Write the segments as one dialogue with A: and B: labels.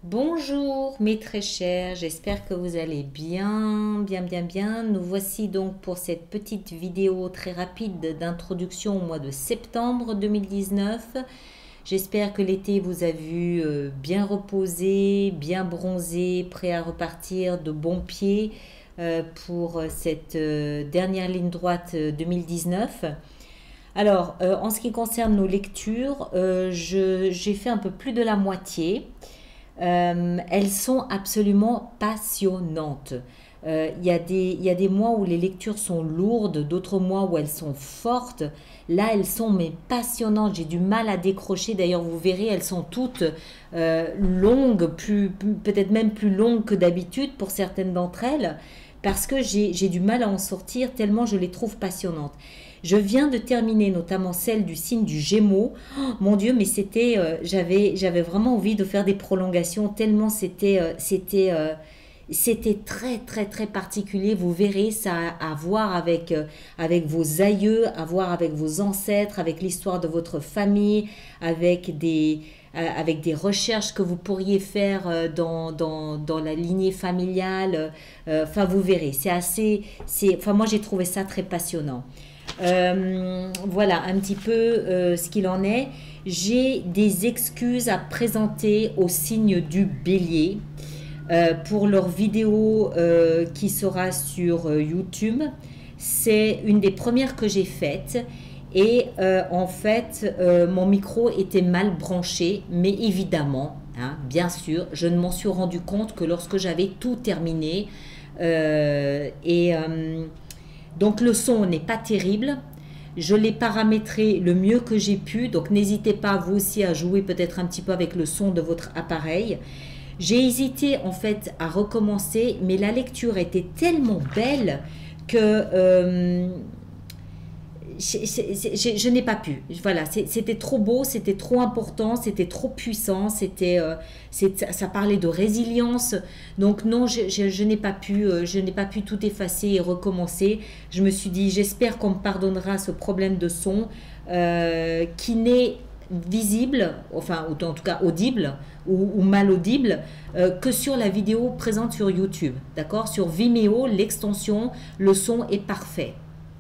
A: Bonjour mes très chers, j'espère que vous allez bien. Nous voici donc pour cette petite vidéo très rapide d'introduction au mois de septembre 2019. J'espère que l'été vous a vu bien reposé, bien bronzé, prêt à repartir de bon pied pour cette dernière ligne droite 2019. Alors, en ce qui concerne nos lectures, j'ai fait un peu plus de la moitié. Elles sont absolument passionnantes. Il y a des mois où les lectures sont lourdes, d'autres mois où elles sont fortes. Là, elles sont mais passionnantes. J'ai du mal à décrocher. D'ailleurs, vous verrez, elles sont toutes longues, peut-être même plus longues que d'habitude pour certaines d'entre elles, parce que j'ai du mal à en sortir tellement je les trouve passionnantes. Je viens de terminer notamment celle du signe du Gémeaux. Oh, mon Dieu, mais j'avais vraiment envie de faire des prolongations tellement c'était très particulier. Vous verrez, ça a à voir avec vos aïeux, à voir avec vos ancêtres, avec l'histoire de votre famille, avec des recherches que vous pourriez faire dans la lignée familiale. Enfin, vous verrez, enfin, moi j'ai trouvé ça très passionnant. Voilà un petit peu ce qu'il en est. J'ai des excuses à présenter au signe du Bélier pour leur vidéo qui sera sur YouTube. C'est une des premières que j'ai faites et en fait mon micro était mal branché, mais évidemment, hein, bien sûr, je ne m'en suis rendu compte que lorsque j'avais tout terminé donc le son n'est pas terrible. Je l'ai paramétré le mieux que j'ai pu. Donc n'hésitez pas vous aussi à jouer peut-être un petit peu avec le son de votre appareil. J'ai hésité en fait à recommencer, mais la lecture était tellement belle que je n'ai pas pu. Voilà, c'était trop beau, c'était trop important, c'était trop puissant, ça parlait de résilience. Donc non, je n'ai pas pu tout effacer et recommencer. Je me suis dit, j'espère qu'on me pardonnera ce problème de son qui n'est visible, enfin, ou en tout cas audible ou mal audible, que sur la vidéo présente sur YouTube. D'accord? Sur Vimeo, l'extension, le son est parfait.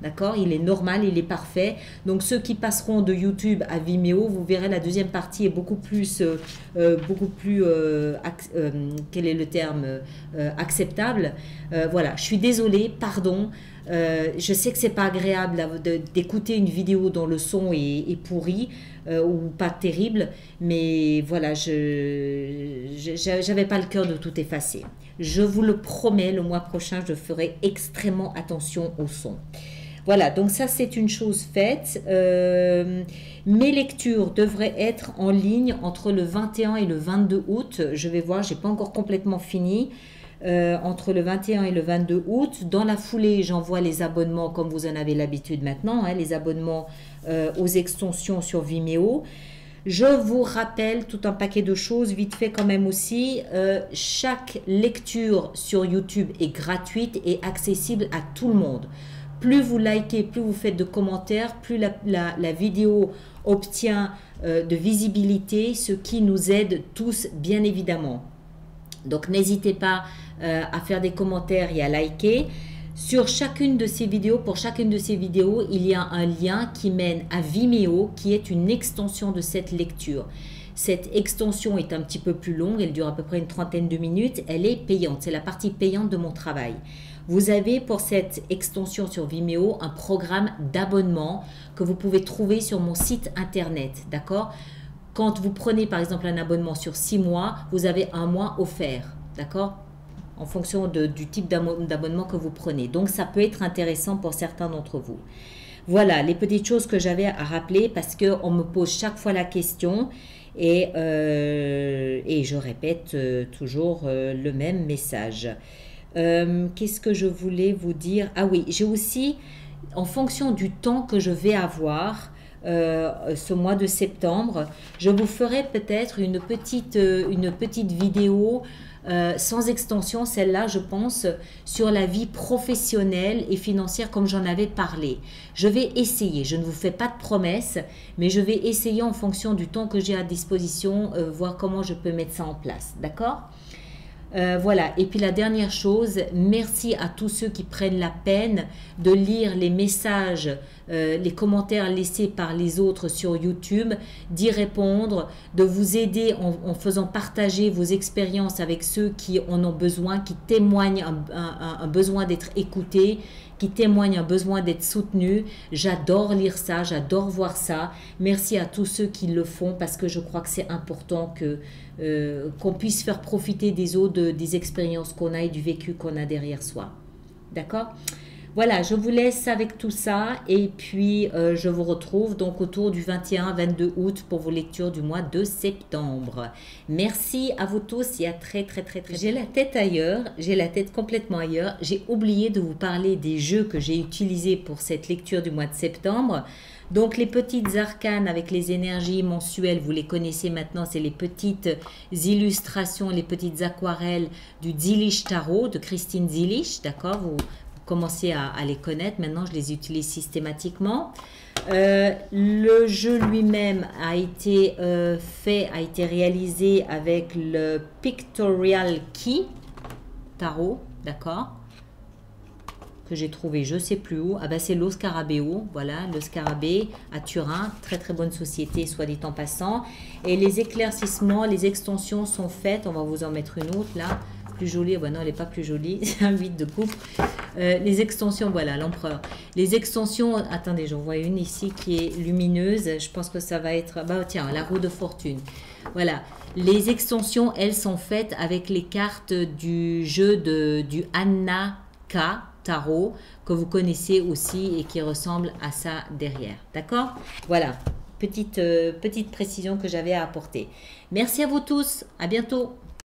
A: D'accord? Il est normal, il est parfait. Donc ceux qui passeront de YouTube à Vimeo, vous verrez la deuxième partie est quel est le terme, acceptable. Voilà, je suis désolée, pardon. Je sais que c'est pas agréable d'écouter une vidéo dont le son est pourri ou pas terrible, mais voilà, j'avais pas le cœur de tout effacer. Je vous le promets, le mois prochain, je ferai extrêmement attention au son. Voilà, donc ça c'est une chose faite. Mes lectures devraient être en ligne entre le 21 et le 22 août. Je vais voir, j'ai pas encore complètement fini. Entre le 21 et le 22 août. Dans la foulée, j'envoie les abonnements comme vous en avez l'habitude maintenant, hein, les abonnements aux extensions sur Vimeo. Je vous rappelle tout un paquet de choses, vite fait quand même aussi. Chaque lecture sur YouTube est gratuite et accessible à tout le monde. Plus vous likez, plus vous faites de commentaires, plus la vidéo obtient de visibilité, ce qui nous aide tous bien évidemment. Donc n'hésitez pas à faire des commentaires et à liker. Sur chacune de ces vidéos, pour chacune de ces vidéos, il y a un lien qui mène à Vimeo, qui est une extension de cette lecture. Cette extension est un petit peu plus longue, elle dure à peu près une trentaine de minutes, elle est payante, c'est la partie payante de mon travail. Vous avez pour cette extension sur Vimeo un programme d'abonnement que vous pouvez trouver sur mon site internet, d'accord? Quand vous prenez par exemple un abonnement sur 6 mois, vous avez un mois offert, d'accord? En fonction du type d'abonnement que vous prenez. Donc ça peut être intéressant pour certains d'entre vous. Voilà les petites choses que j'avais à rappeler parce qu'on me pose chaque fois la question et je répète toujours le même message. Qu'est-ce que je voulais vous dire? Ah oui, j'ai aussi, en fonction du temps que je vais avoir, ce mois de septembre. Je vous ferai peut-être une petite vidéo sans extension, celle-là, je pense, sur la vie professionnelle et financière comme j'en avais parlé. Je vais essayer, je ne vous fais pas de promesses, mais je vais essayer en fonction du temps que j'ai à disposition, voir comment je peux mettre ça en place, d'accord ? Voilà, et puis la dernière chose, merci à tous ceux qui prennent la peine de lire les messages, les commentaires laissés par les autres sur YouTube, d'y répondre, de vous aider en faisant partager vos expériences avec ceux qui en ont besoin, qui témoignent un besoin d'être écoutés, qui témoignent un besoin d'être soutenus. J'adore lire ça, j'adore voir ça. Merci à tous ceux qui le font parce que je crois que c'est important qu'on puisse faire profiter des autres des expériences qu'on a et du vécu qu'on a derrière soi. D'accord ? Voilà, je vous laisse avec tout ça et puis je vous retrouve donc autour du 21-22 août pour vos lectures du mois de septembre. Merci à vous tous et à très. J'ai la tête ailleurs, j'ai la tête complètement ailleurs. J'ai oublié de vous parler des jeux que j'ai utilisés pour cette lecture du mois de septembre. Donc les petites arcanes avec les énergies mensuelles, vous les connaissez maintenant, c'est les petites illustrations, les petites aquarelles du Zilish Tarot de Christine Zilish, d'accord ? Vous commencez à les connaître, maintenant je les utilise systématiquement. Le jeu lui-même a été réalisé avec le Pictorial Key Tarot, d'accord ? Que j'ai trouvé je sais plus où, ah ben c'est Lo Scarabeo, voilà, le Scarabée à Turin, très bonne société soit dit en passant, et les éclaircissements, les extensions sont faites, on va vous en mettre une autre là, plus jolie, ben non elle n'est pas plus jolie, c'est un 8 de coupe, les extensions, voilà l'empereur, les extensions, attendez j'en vois une ici qui est lumineuse, je pense que ça va être, bah tiens, la roue de fortune, voilà. Les extensions, elles sont faites avec les cartes du jeu du Anna K Tarot que vous connaissez aussi et qui ressemble à ça derrière. D'accord ? Voilà, petite précision que j'avais à apporter. Merci à vous tous. À bientôt.